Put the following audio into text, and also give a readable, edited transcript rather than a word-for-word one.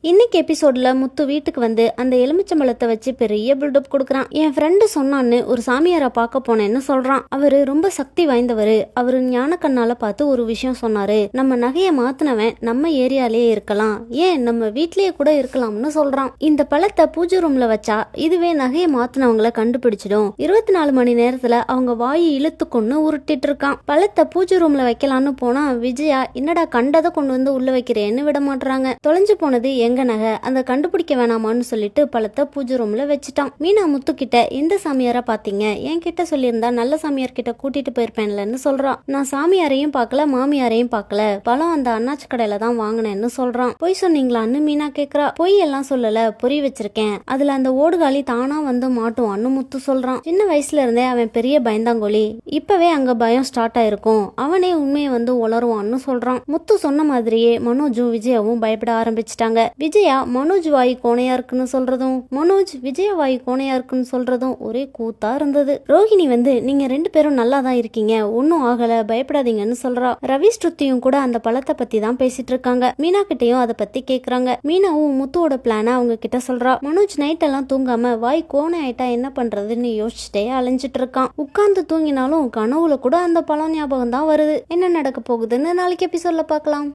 இன்னைக்கு எபிசோட்ல முத்து வீட்டுக்கு வந்து அந்த எலுமிச்சம்பழத்தை வச்சு பெரிய பில்டப் கொடுக்குறான். என் ஃப்ரெண்டு சொன்னான்னு ஒரு சாமியாரை பார்க்க போனேன்னு சொல்றான். அவரு ரொம்ப சக்தி வாய்ந்தவரு. அவரு ஞான கண்ணால பார்த்து ஒரு விஷயம் சொன்னாரு. நம்ம நகையை மாத்தினவன் நம்ம ஏரியாலேயே இருக்கலாம், ஏன் நம்ம வீட்லயே கூட இருக்கலாம்னு சொல்றான். இந்த பழத்தை பூஜை ரூம்ல வச்சா இதுவே நகையை மாத்தினவங்களை கண்டுபிடிச்சிடும். 24 மணி நேரத்துல அவங்க வாயை இழுத்து கொண்டு உருட்டிட்டு இருக்கான். பழத்தை பூஜை ரூம்ல வைக்கலான்னு போனா விஜயா என்னடா கண்டதை கொண்டு வந்து உள்ள வைக்கிறேன்னு விட மாட்டாங்க. தொலைஞ்சு போனது எங்க நகை, அந்த கண்டுபிடிக்க வேணாமான்னு சொல்லிட்டு பழத்தை பூஜை ரூம்ல வச்சுட்டான். மீனா முத்து கிட்ட எந்த சாமியாரா பாத்தீங்க, என் கிட்ட சொல்லியிருந்தா நல்ல சாமியார் கிட்ட கூட்டிட்டு போயிருப்பேன்லன்னு சொல்றான். நான் சாமியாரையும் பார்க்கல மாமியாரையும் பார்க்கல, பழம் அந்த அண்ணாச்சி கடையில தான் வாங்கினேன்னு சொல்றான். பொய் சொன்னீங்களான்னு மீனா கேக்குறா. பொய் எல்லாம் சொல்லல, பொறி வச்சிருக்கேன், அதுல அந்த ஓடுகாலி தானா வந்து மாட்டுவான்னு முத்து சொல்றான். சின்ன வயசுல இருந்தே அவன் பெரிய பயந்தாங்கோலி, இப்பவே அங்க பயம் ஸ்டார்ட் ஆயிருக்கும், அவனே உண்மையை வந்து உளருவான்னு சொல்றான். முத்து சொன்ன மாதிரியே மனோஜும் விஜயாவும் பயப்பட ஆரம்பிச்சிட்டாங்க. விஜயா மனோஜ் வாய் கோணையா இருக்குன்னு சொல்றதும் மனோஜ் விஜயா வாய் கோணையா இருக்குன்னு சொல்றதும் ஒரே கூத்தா இருந்தது. ரோஹிணி வந்து நீங்க 2 பேரும் நல்லா தான் இருக்கீங்க, ஒன்னும் ஆகல, பயப்படாதீங்கன்னு சொல்றா. ரவி ஸ்ருதியும் கூட அந்த பழத்தை பத்தி தான் பேசிட்டு இருக்காங்க. மீனா கிட்டையும் அதை பத்தி கேக்குறாங்க. மீனாவும் முத்துவோட பிளான அவங்க கிட்ட சொல்றா. மனோஜ் நைட் எல்லாம் தூங்காம வாய் கோணை ஆயிட்டா என்ன பண்றதுன்னு யோசிச்சுட்டே அலைஞ்சிட்டு இருக்கான். உட்கார்ந்து தூங்கினாலும் கனவுல கூட அந்த பழம் ஞாபகம் தான் வருது. என்ன நடக்க போகுதுன்னு நாளைக்கு எபிசோட்ல பார்க்கலாம்.